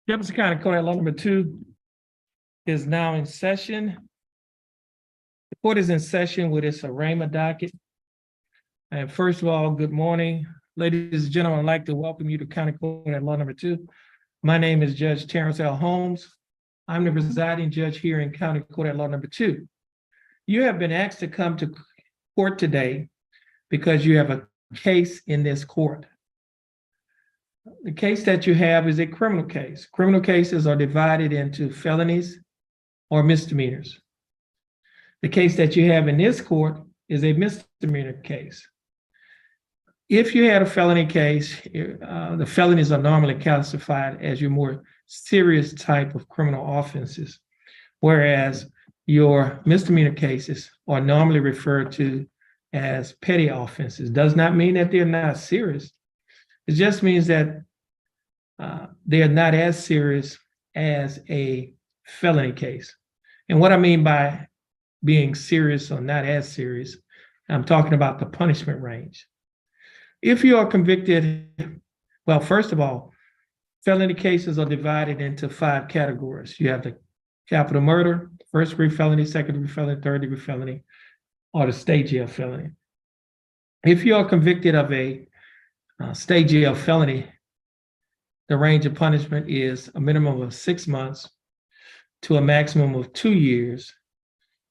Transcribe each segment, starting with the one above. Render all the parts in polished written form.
Jefferson County Court Law number 2 is now in session. The court is in session with its arraignment docket. And first of all, good morning. Ladies and gentlemen, I'd like to welcome you to County Court at Law number 2. My name is Judge Terrence Holmes. I'm the presiding judge here in County Court at Law number 2. You have been asked to come to court today because you have a case in this court. The case that you have is a criminal case. Criminal cases are divided into felonies or misdemeanors. The case that you have in this court is a misdemeanor case. If you had a felony case, the felonies are normally classified as your more serious type of criminal offenses, whereas your misdemeanor cases are normally referred to as petty offenses. Does not mean that they're not serious. It just means that they are not as serious as a felony case. And what I mean by being serious or not as serious, I'm talking about the punishment range. If you are convicted, well, first of all, felony cases are divided into 5 categories. You have the capital murder, first-degree felony, second-degree felony, third-degree felony, or the state jail felony. If you are convicted of a state jail felony, the range of punishment is a minimum of 6 months to a maximum of 2 years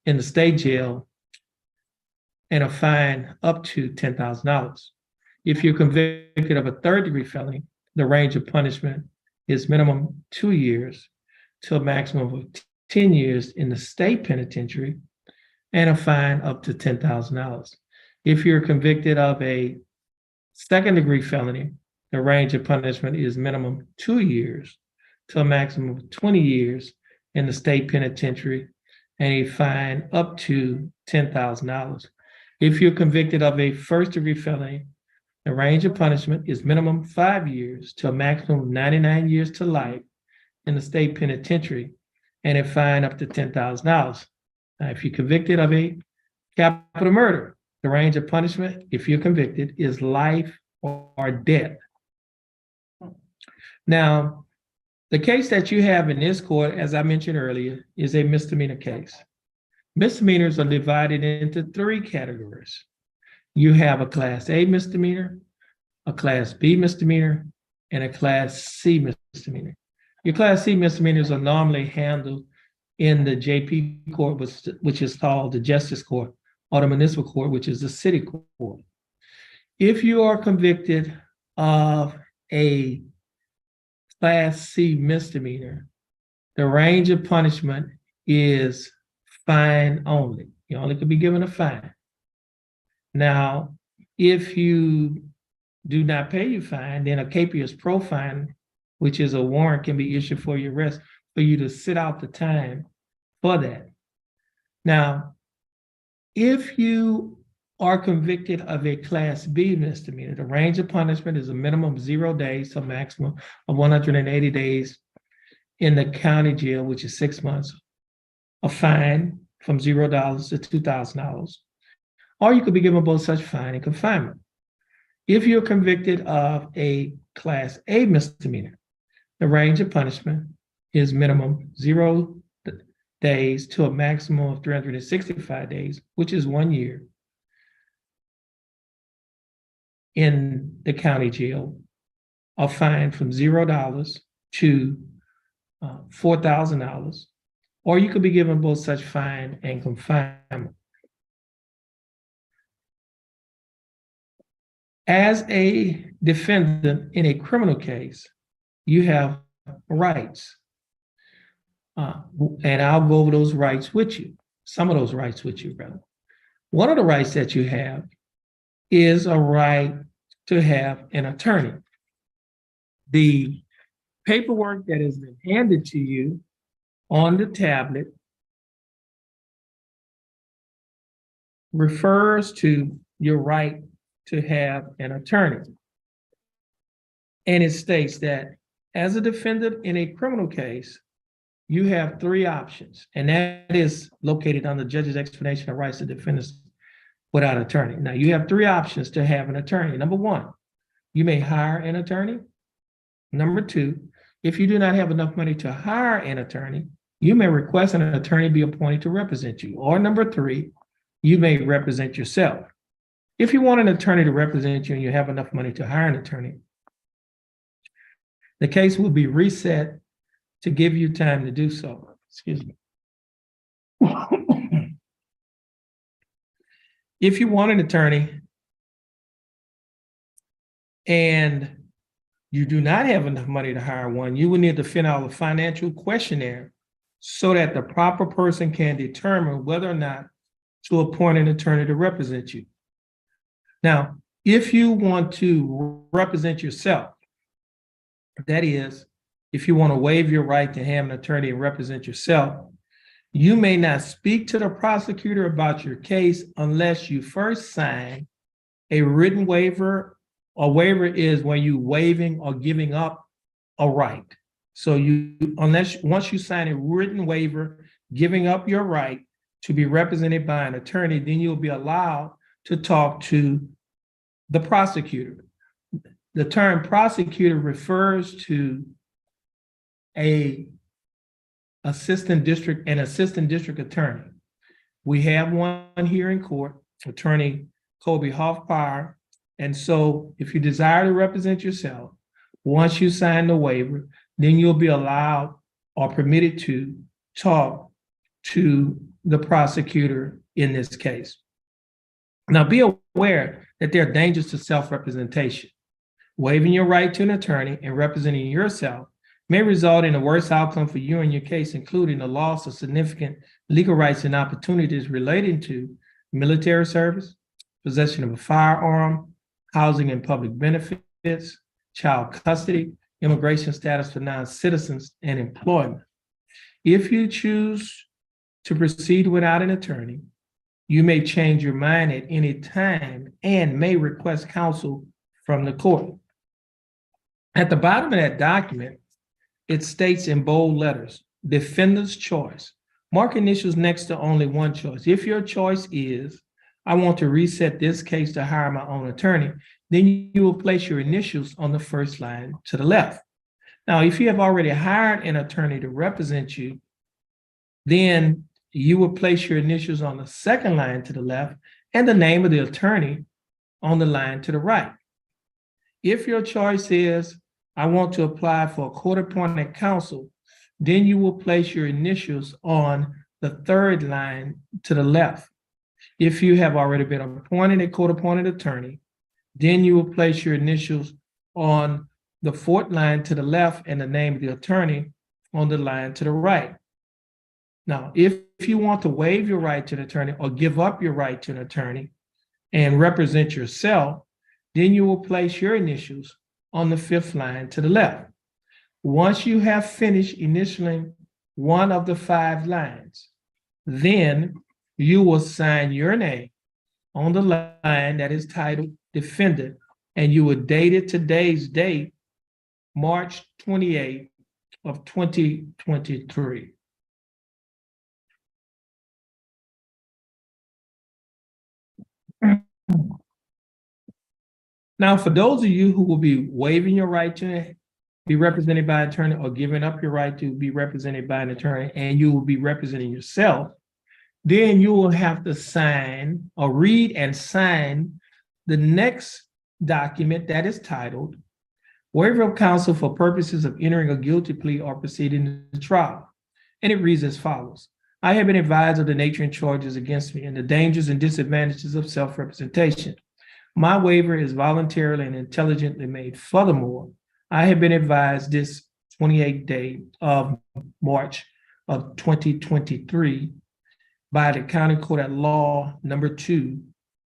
in the state jail and a fine up to $10,000. If you're convicted of a third-degree felony, the range of punishment is minimum 2 years to a maximum of 10 years in the state penitentiary and a fine up to $10,000. If you're convicted of a second-degree felony, the range of punishment is minimum 2 years to a maximum of 20 years in the state penitentiary and a fine up to $10,000. If you're convicted of a first-degree felony, the range of punishment is minimum 5 years to a maximum of 99 years to life in the state penitentiary and a fine up to $10,000. Now, if you're convicted of a capital murder, the range of punishment, if you're convicted, is life or death. Now, the case that you have in this court, as I mentioned earlier, is a misdemeanor case. Misdemeanors are divided into 3 categories. You have a Class A misdemeanor, a Class B misdemeanor, and a Class C misdemeanor. Your Class C misdemeanors are normally handled in the JP court, which is called the Justice Court, or the Municipal Court, which is the City Court. If you are convicted of a Class C misdemeanor, the range of punishment is fine only. You only could be given a fine. Now, if you do not pay your fine, then a capious pro fine, which is a warrant, can be issued for your arrest for you to sit out the time for that. Now, if you are convicted of a Class B misdemeanor, the range of punishment is a minimum of 0 days to a maximum of 180 days in the county jail, which is 6 months, a fine from $0 to $2,000, or you could be given both such fine and confinement. If you're convicted of a Class A misdemeanor, the range of punishment is minimum 0 days to a maximum of 365 days, which is 1 year in the county jail, a fine from $0 to $4,000, or you could be given both such fine and confinement. As a defendant in a criminal case, you have rights. And I'll go over those rights with you, some of those rights with you, brother. One of the rights that you have is a right to have an attorney. The paperwork that has been handed to you on the tablet refers to your right to have an attorney. And it states that as a defendant in a criminal case, you have 3 options, and that is located on the judge's explanation of rights of defendants without attorney. Now, you have 3 options to have an attorney. Number 1, you may hire an attorney. Number 2, If you do not have enough money to hire an attorney, you may request an attorney be appointed to represent you. Or number three, you may represent yourself. If you want an attorney to represent you and you have enough money to hire an attorney, the case will be reset to give you time to do so. Excuse me. If you want an attorney and you do not have enough money to hire one, you will need to fill out a financial questionnaire so that the proper person can determine whether or not to appoint an attorney to represent you. Now, if you want to represent yourself, that is, if you want to waive your right to have an attorney and represent yourself, you may not speak to the prosecutor about your case unless you first sign a written waiver. A waiver is when you waiving or giving up a right. So once you sign a written waiver, giving up your right to be represented by an attorney, then you'll be allowed to talk to the prosecutor. The term prosecutor refers to an assistant district attorney. We have one here in court, Attorney Kobe Hoffpire. And so if you desire to represent yourself, once you sign the waiver, then you'll be allowed or permitted to talk to the prosecutor in this case. Now, be aware that there are dangers to self-representation. Waiving your right to an attorney and representing yourself may result in a worse outcome for you and your case, including the loss of significant legal rights and opportunities relating to military service, possession of a firearm, housing and public benefits, child custody, immigration status for non-citizens, and employment. If you choose to proceed without an attorney, you may change your mind at any time and may request counsel from the court. At the bottom of that document, it states in bold letters, defendant's choice. Mark initials next to only one choice. If your choice is, I want to reset this case to hire my own attorney, then you will place your initials on the first line to the left. Now, if you have already hired an attorney to represent you, then you will place your initials on the second line to the left and the name of the attorney on the line to the right. If your choice is, I want to apply for a court-appointed counsel, then you will place your initials on the third line to the left. If you have already been appointed a court-appointed attorney, then you will place your initials on the fourth line to the left and the name of the attorney on the line to the right. Now, if you want to waive your right to an attorney or give up your right to an attorney and represent yourself, then you will place your initials on the fifth line to the left. Once you have finished initialing one of the 5 lines, then you will sign your name on the line that is titled defendant, and you will date it today's date, March 28th of 2023. Now, for those of you who will be waiving your right to be represented by an attorney or giving up your right to be represented by an attorney, and you will be representing yourself, then you will have to sign or read and sign the next document that is titled Waiver of Counsel for Purposes of Entering a Guilty Plea or Proceeding to Trial. And it reads as follows. I have been advised of the nature and charges against me and the dangers and disadvantages of self-representation. My waiver is voluntarily and intelligently made. Furthermore, I have been advised this 28th day of March of 2023 by the County Court at Law number 2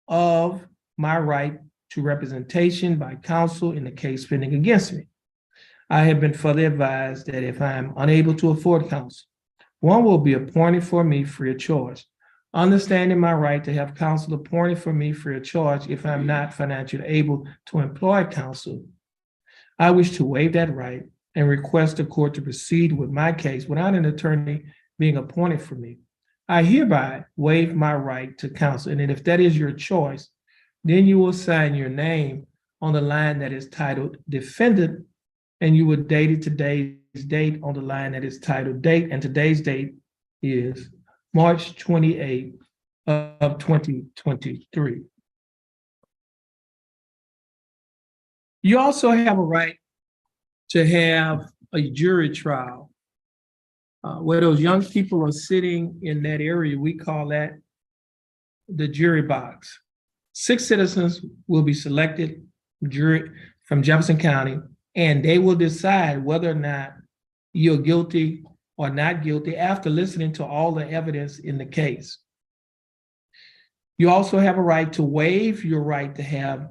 of my right to representation by counsel in the case pending against me. I have been further advised that if I am unable to afford counsel, one will be appointed for me free of charge. Understanding my right to have counsel appointed for me free of charge if I'm not financially able to employ counsel, I wish to waive that right and request the court to proceed with my case without an attorney being appointed for me. I hereby waive my right to counsel. And if that is your choice, then you will sign your name on the line that is titled defendant, and you would date it today's date on the line that is titled date, and today's date is March 28th of 2023. You also have a right to have a jury trial. Where those young people are sitting in that area, we call that the jury box. 6 citizens will be selected from Jefferson County, and they will decide whether or not you're guilty or not guilty after listening to all the evidence in the case. You also have a right to waive your right to have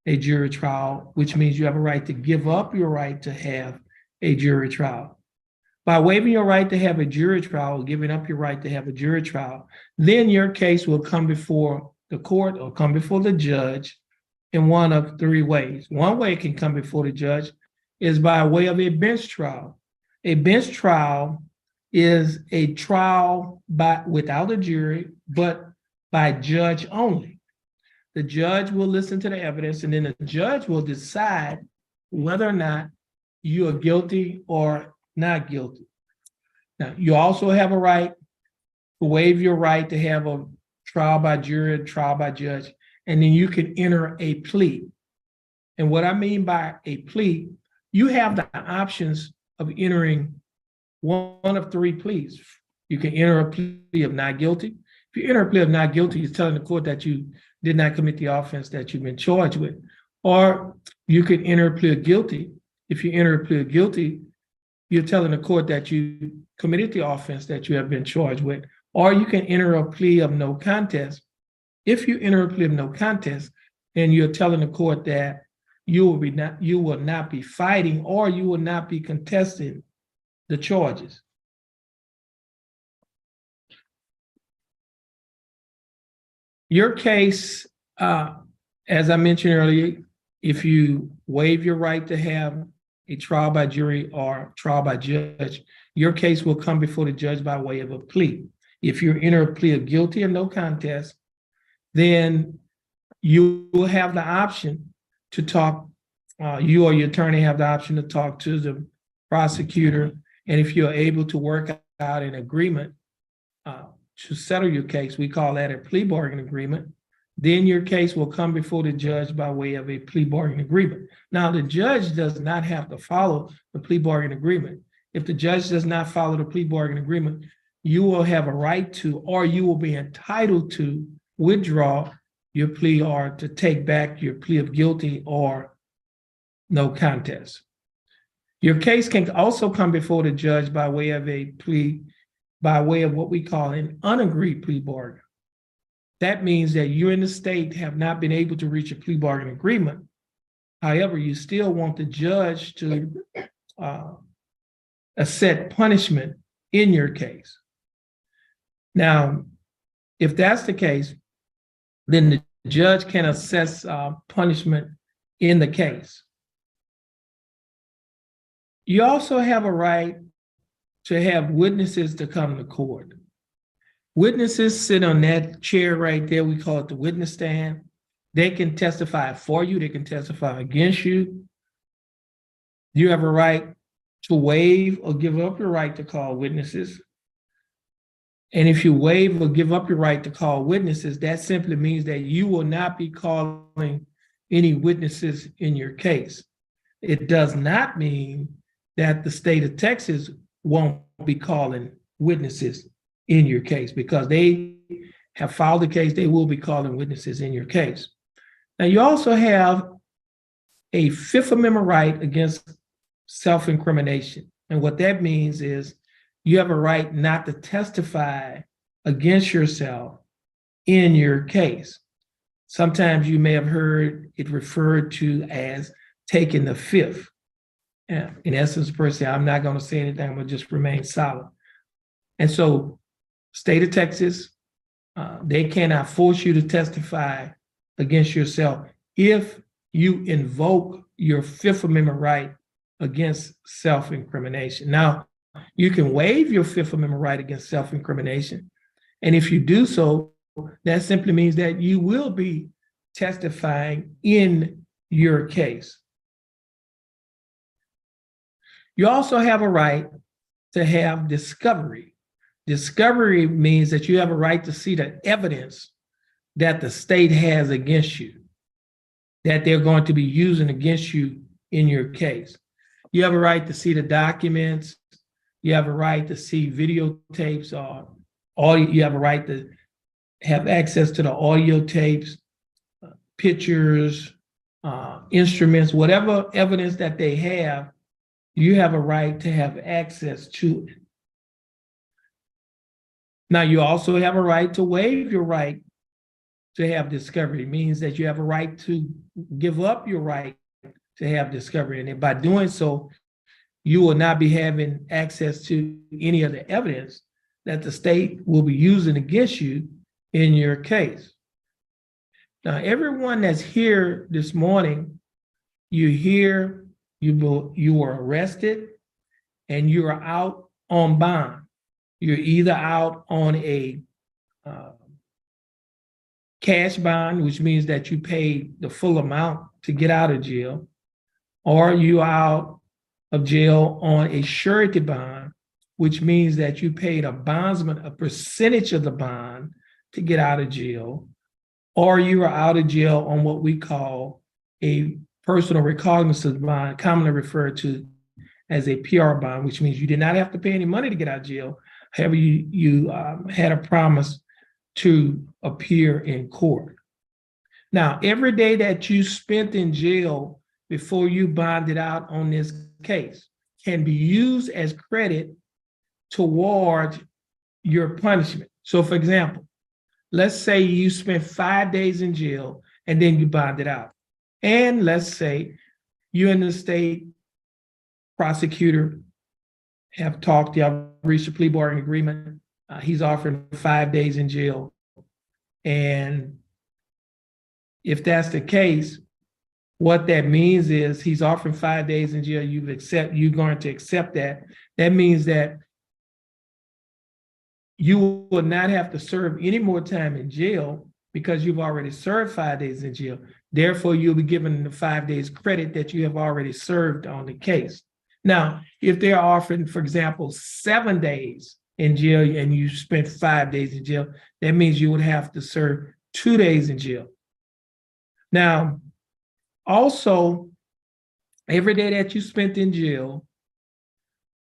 a jury trial, which means you have a right to give up your right to have a jury trial. By waiving your right to have a jury trial, or giving up your right to have a jury trial, then your case will come before the court or come before the judge in one of 3 ways. One way it can come before the judge is by way of a bench trial. A bench trial is a trial without a jury, but by judge only. The judge will listen to the evidence, and then the judge will decide whether or not you are guilty or not guilty. Now, you also have a right to waive your right to have a trial by jury, trial by judge, and then you can enter a plea. And what I mean by a plea, you have the options of entering one of 3 pleas. You can enter a plea of not guilty. If you enter a plea of not guilty, you're telling the court that you did not commit the offense that you've been charged with. Or you could enter a plea of guilty. If you enter a plea of guilty, you're telling the court that you committed the offense that you have been charged with. Or you can enter a plea of no contest. If you enter a plea of no contest, then you're telling the court that you will not be fighting, or you will not be contesting the charges. Your case, as I mentioned earlier, if you waive your right to have a trial by jury or trial by judge, your case will come before the judge by way of a plea. If you enter a plea of guilty or no contest, then you will have the option to talk, you or your attorney have the option to talk to the prosecutor. And if you're able to work out an agreement to settle your case, we call that a plea bargain agreement, then your case will come before the judge by way of a plea bargain agreement. Now, the judge does not have to follow the plea bargain agreement. If the judge does not follow the plea bargain agreement, you will have a right to, or you will be entitled to, withdraw your plea or to take back your plea of guilty or no contest. Your case can also come before the judge by way of a plea, by way of what we call an unagreed plea bargain. That means that you and the state have not been able to reach a plea bargain agreement. However, you still want the judge to set punishment in your case. Now, if that's the case, then the judge can assess punishment in the case. You also have a right to have witnesses to come to court. Witnesses sit on that chair right there. We call it the witness stand. They can testify for you. They can testify against you. You have a right to waive or give up your right to call witnesses. And if you waive or give up your right to call witnesses, that simply means that you will not be calling any witnesses in your case. It does not mean that the state of Texas won't be calling witnesses in your case, because they have filed the case. They will be calling witnesses in your case. Now, you also have a Fifth Amendment right against self-incrimination. And what that means is you have a right not to testify against yourself in your case. Sometimes you may have heard it referred to as taking the fifth. In essence, per se, I'm not going to say anything, I'm going to just remain silent. And so, state of Texas, they cannot force you to testify against yourself if you invoke your Fifth Amendment right against self-incrimination. Now, you can waive your Fifth Amendment right against self-incrimination. And if you do so, that simply means that you will be testifying in your case. You also have a right to have discovery. Discovery means that you have a right to see the evidence that the state has against you, that they're going to be using against you in your case. You have a right to see the documents. You have a right to see videotapes or audio. You have a right to have access to the audio tapes, pictures, instruments, whatever evidence that they have, you have a right to have access to it. Now, you also have a right to waive your right to have discovery. It means that you have a right to give up your right to have discovery. And by doing so, you will not be having access to any of the evidence that the state will be using against you in your case. Now, everyone that's here this morning, you're here, you were arrested, and you are out on bond. You're either out on a cash bond, which means that you paid the full amount to get out of jail, or you out of jail on a surety bond, which means that you paid a bondsman a percentage of the bond to get out of jail, or you are out of jail on what we call a personal recognizance bond, commonly referred to as a PR bond, which means you did not have to pay any money to get out of jail. However, you had a promise to appear in court. Now, every day that you spent in jail before you bonded out on this case can be used as credit toward your punishment. So, for example, let's say you spent 5 days in jail and then you bonded out. And let's say you and the state prosecutor have talked, you have reached a plea bargaining agreement. He's offering 5 days in jail. And if that's the case, what that means is he's offering 5 days in jail. You're going to accept that. That means that you will not have to serve any more time in jail because you've already served 5 days in jail. Therefore, you'll be given the 5 days credit that you have already served on the case. Now, if they're offering, for example, 7 days in jail and you spent 5 days in jail, that means you would have to serve 2 days in jail. Now, also, every day that you spent in jail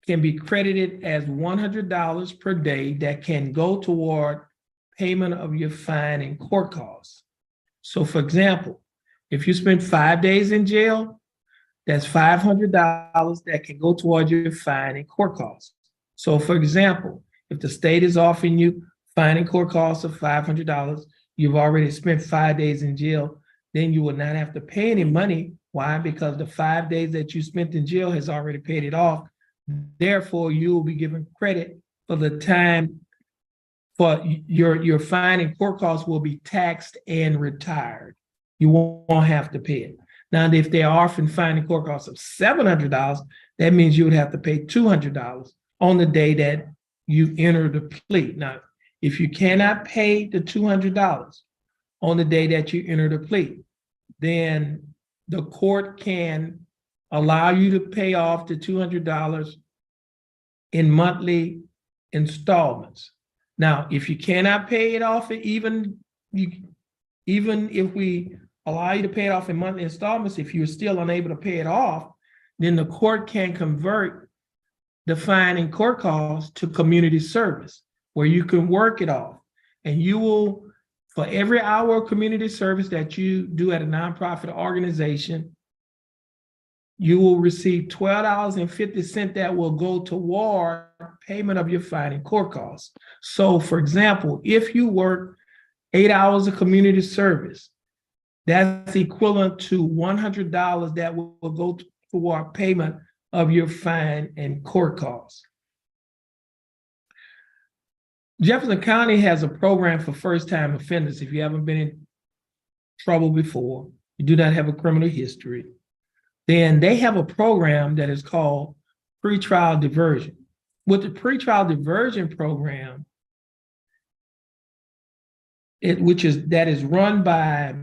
can be credited as $100 per day that can go toward payment of your fine and court costs. So, for example, if you spent 5 days in jail, that's $500 that can go toward your fine and court costs. So, for example, if the state is offering you fine and court costs of $500, you've already spent 5 days in jail, then you will not have to pay any money. Why? Because the 5 days that you spent in jail has already paid it off. Therefore, you will be given credit for the time for your fine and court costs will be taxed and retired. You won't have to pay it. Now, if they are offering fine and court costs of $700, that means you would have to pay $200 on the day that you enter the plea. Now, if you cannot pay the $200 on the day that you enter the plea, then the court can allow you to pay off the $200 in monthly installments. Now, if you cannot pay it off, even if we allow you to pay it off in monthly installments, if you're still unable to pay it off, then the court can convert the fine and court costs to community service, where you can work it off. And you will, for every hour of community service that you do at a nonprofit organization, you will receive $12.50 that will go toward payment of your fine and court costs. So, for example, if you work 8 hours of community service, that's equivalent to $100 that will go toward payment of your fine and court costs. Jefferson County has a program for first-time offenders. If you haven't been in trouble before, you do not have a criminal history, then they have a program that is called pretrial diversion. With the pretrial diversion program, that is run by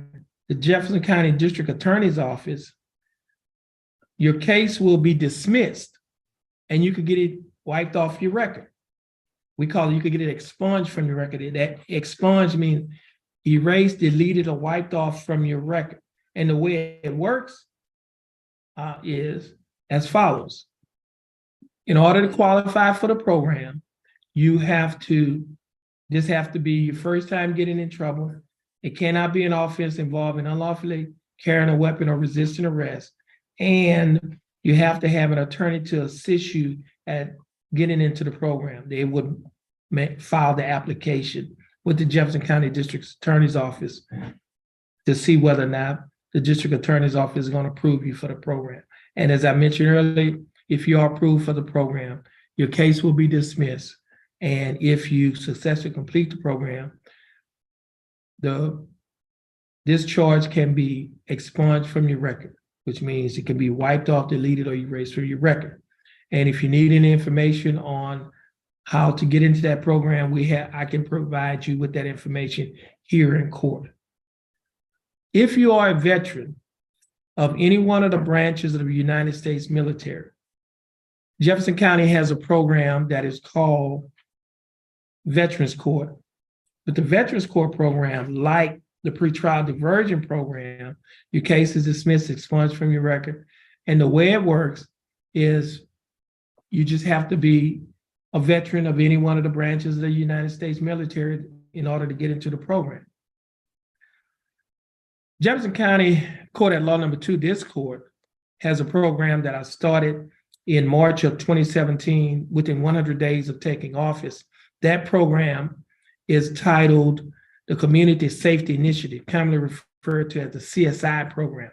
the Jefferson County District Attorney's Office, your case will be dismissed and you could get it wiped off your record. We call it, you could get it expunged from your record. That expunged means erased, deleted, or wiped off from your record. And the way it works is as follows. In order to qualify for the program, you have to, this have to be your first time getting in trouble. It cannot be an offense involving unlawfully carrying a weapon or resisting arrest. And you have to have an attorney to assist you at getting into the program. They would file the application with the Jefferson County District Attorney's Office to see whether or not the District Attorney's Office is going to approve you for the program. And as I mentioned earlier, if you are approved for the program, your case will be dismissed. And if you successfully complete the program, this charge can be expunged from your record, which means it can be wiped off, deleted, or erased from your record. And if you need any information on how to get into that program, I can provide you with that information here in court. If you are a veteran of any one of the branches of the United States military, Jefferson County has a program that is called Veterans Court. But the Veterans Court program, like the pretrial diversion program, your case is dismissed, expunged from your record. And the way it works is you just have to be a veteran of any one of the branches of the United States military in order to get into the program. Jefferson County Court at Law Number 2, this court, has a program that I started in March of 2017, within 100 days of taking office. That program is titled the Community Safety Initiative, commonly referred to as the CSI program.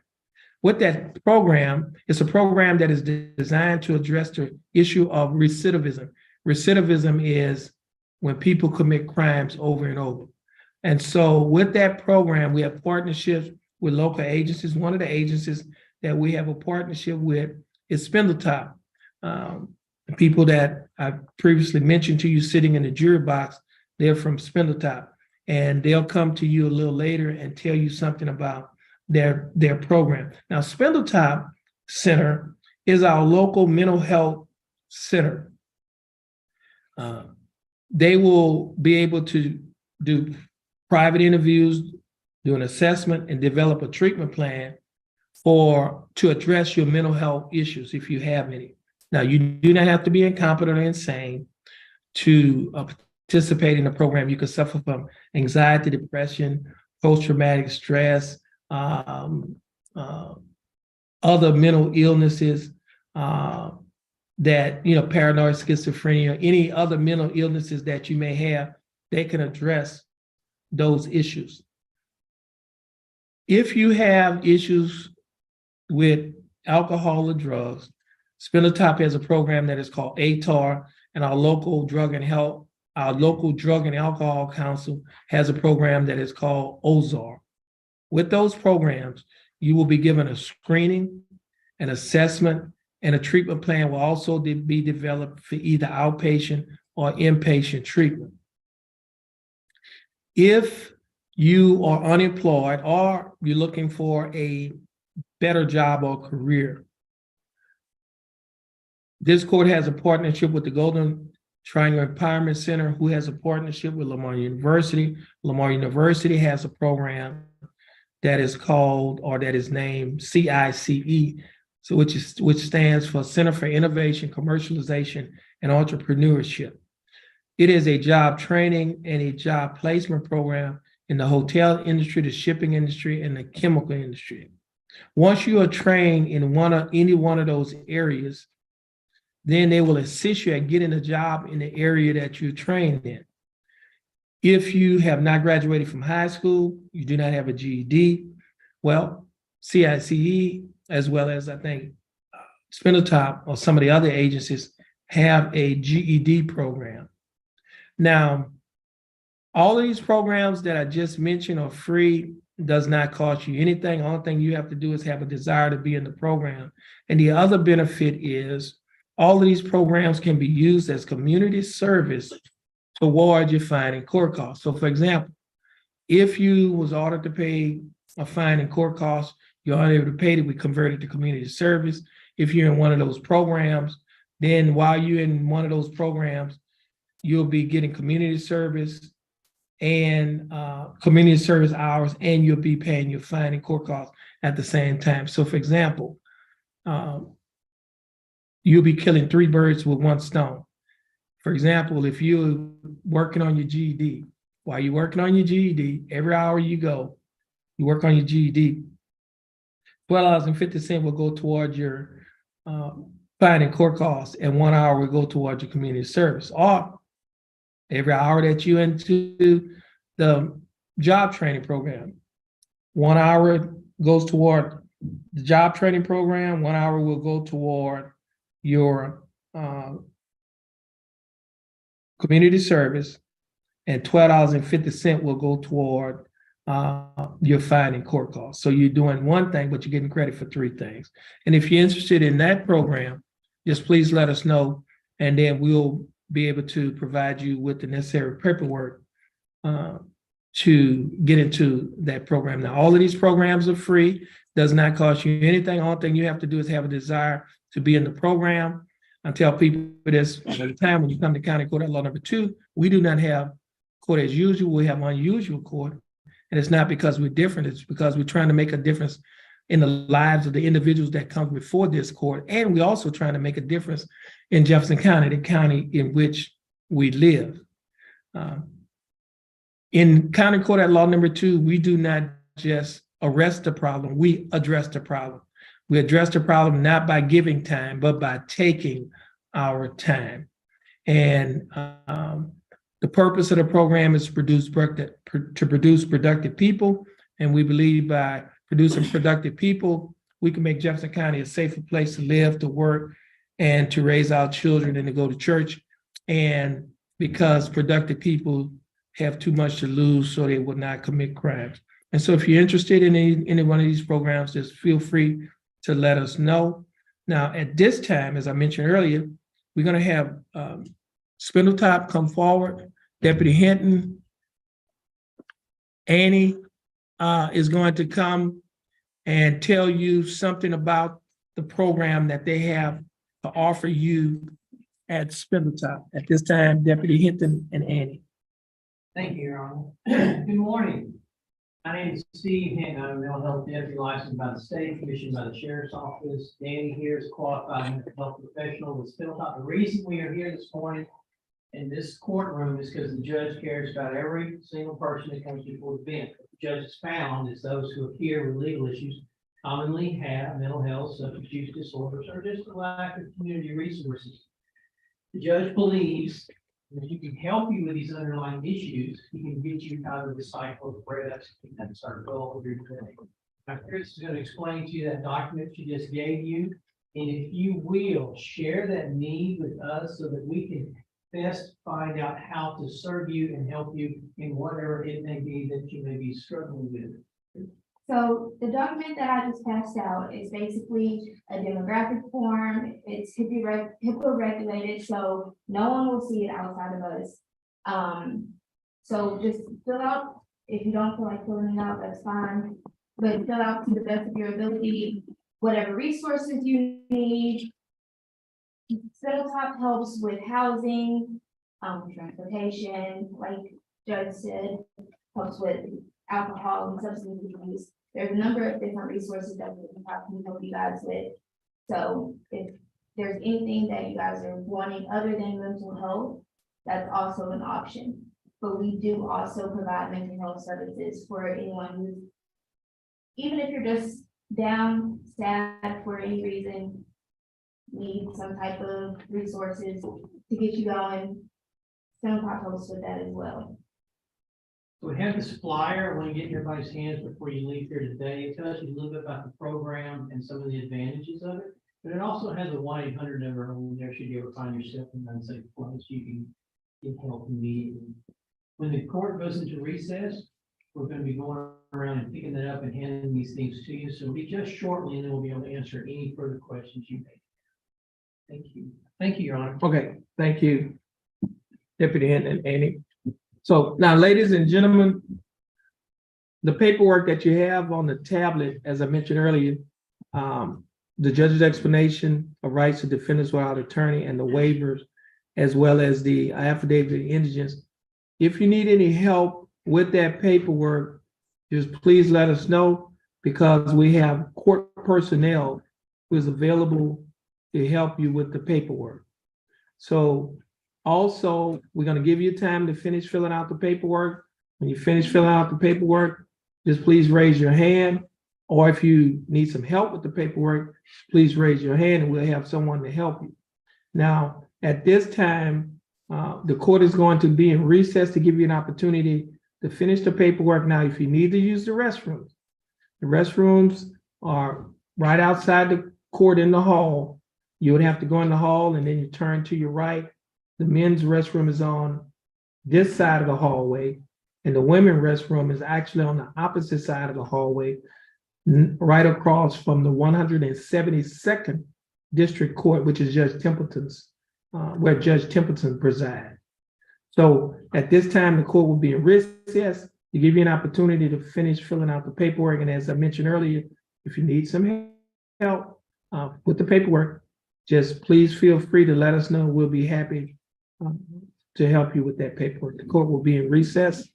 With that program, it's a program that is designed to address the issue of recidivism. Recidivism is when people commit crimes over and over. And so with that program, we have partnerships with local agencies. One of the agencies that we have a partnership with is Spindletop. People that I previously mentioned to you sitting in the jury box, they're from Spindletop. And they'll come to you a little later and tell you something about their program. Now, Spindletop Center is our local mental health center. They will be able to do private interviews, do an assessment, and develop a treatment plan to address your mental health issues if you have any. Now, you do not have to be incompetent or insane to participate in the program. You can suffer from anxiety, depression, post-traumatic stress, other mental illnesses, that, paranoid schizophrenia, any other mental illnesses that you may have. They can address those issues. If you have issues with alcohol or drugs, Spindletop has a program that is called ATAR, and our local drug and alcohol council has a program that is called OZAR. With those programs, you will be given a screening, an assessment, and a treatment plan will also be developed for either outpatient or inpatient treatment. If you are unemployed or you're looking for a better job or career, this court has a partnership with the Golden Triangle Empowerment Center, who has a partnership with Lamar University. Lamar University has a program that is called, or that is named CICE, which stands for Center for Innovation, Commercialization, and Entrepreneurship. It is a job training and a job placement program in the hotel industry, the shipping industry, and the chemical industry. Once you are trained in any one of those areas, then they will assist you at getting a job in the area that you're trained in. If you have not graduated from high school, you do not have a GED, well, CICE, as well as I think Spindletop or some of the other agencies, have a GED program. Now, all of these programs that I just mentioned are free, does not cost you anything. The only thing you have to do is have a desire to be in the program. And the other benefit is all of these programs can be used as community service toward your fine and court costs. So for example, if you was ordered to pay a fine and court costs, you're unable to pay it, we convert it to community service. If you're in one of those programs, Then while you're in one of those programs, you'll be getting community service and community service hours, and you'll be paying your fine and court costs at the same time. So for example, you'll be killing 3 birds with 1 stone. For example, if you're working on your GED, while you're working on your GED, every hour you go, you work on your GED, $12.50 will go towards your fine and court costs, and 1 hour will go towards your community service. Or every hour that you into the job training program, 1 hour goes toward the job training program, 1 hour will go toward your community service, and $12.50 will go toward your fine and court costs. So you're doing one thing, but you're getting credit for 3 things. And if you're interested in that program, just please let us know, and then we'll be able to provide you with the necessary paperwork to get into that program. Now, all of these programs are free, does not cost you anything. All thing you have to do is have a desire to be in the program. I tell people this all the time: when you come to County Court at Law Number 2, we do not have court as usual, we have unusual court. And it's not because we're different, it's because we're trying to make a difference in the lives of the individuals that come before this court. And we're also trying to make a difference in Jefferson County, the county in which we live. In County Court at Law Number 2, we do not just arrest the problem, we address the problem. We address the problem not by giving time, but by taking our time. And the purpose of the program is to produce productive people. And we believe by producing productive people, we can make Jefferson County a safer place to live, to work, and to raise our children and to go to church. And because productive people have too much to lose, so they will not commit crimes. And so if you're interested in any one of these programs, just feel free to let us know. Now, at this time, as I mentioned earlier, we're going to have Spindletop come forward. Deputy Hinton, Annie is going to come and tell you something about the program that they have to offer you at Spindletop. At this time, Deputy Hinton and Annie. Thank you, Your Honor. Good morning. My name is Steve Hinton. I'm a mental health deputy licensed by the state, commissioned by the sheriff's office. Danny here is a qualified mental health professional with Spindletop. The reason we are here this morning in this courtroom is because the judge cares about every single person that comes before the bench. What the judge has found is those who appear with legal issues commonly have mental health, substance use disorders, or just a lack of community resources. The judge believes that if he can help you with these underlying issues, he can get you out of the cycle of rest and start going over your day. Now, Chris is going to explain to you that document she just gave you. And if you will share that need with us so that we can best find out how to serve you and help you in whatever it may be that you may be struggling with. So the document that I just passed out is basically a demographic form. It's HIPAA regulated, so no one will see it outside of us. So just fill out, if you don't feel like filling it out, that's fine. But fill out to the best of your ability, whatever resources you need. Spindletop helps with housing, transportation, like Judge said, helps with alcohol and substance abuse. There's a number of different resources that we can help you guys with. So if there's anything that you guys are wanting other than mental health, that's also an option. But we do also provide mental health services for anyone who's, even if you're just down, sad for any reason, need some type of resources to get you going. Spindletop helps with that as well. So we have this flyer. I want to get in everybody's hands before you leave here today. It tells you a little bit about the program and some of the advantages of it. But it also has a 1-800 number on there should you ever find yourself in an unsafe place. You can get help immediately. When the court goes into recess, we're going to be going around and picking that up and handing these things to you. So it'll be just shortly, and then we'll be able to answer any further questions you may have. Thank you. Thank you, Your Honor. Okay, thank you, Deputy Hinton and Annie. So now, ladies and gentlemen, the paperwork that you have on the tablet, as I mentioned earlier, the judge's explanation of rights to defendants without attorney and the waivers, as well as the affidavit of indigence. If you need any help with that paperwork, just please let us know, because we have court personnel who is available to help you with the paperwork. So also, we're going to give you time to finish filling out the paperwork. When you finish filling out the paperwork, just please raise your hand. Or if you need some help with the paperwork, please raise your hand and we'll have someone to help you. Now, at this time, the court is going to be in recess to give you an opportunity to finish the paperwork. Now, if you need to use the restrooms are right outside the court in the hall. You would have to go in the hall and then you turn to your right. The men's restroom is on this side of the hallway, and the women's restroom is actually on the opposite side of the hallway, right across from the 172nd District Court, which is Judge Templeton's, where Judge Templeton presides. So at this time, the court will be in recess to give you an opportunity to finish filling out the paperwork. And as I mentioned earlier, if you need some help with the paperwork, just please feel free to let us know. We'll be happy to help you with that paperwork. The court will be in recess.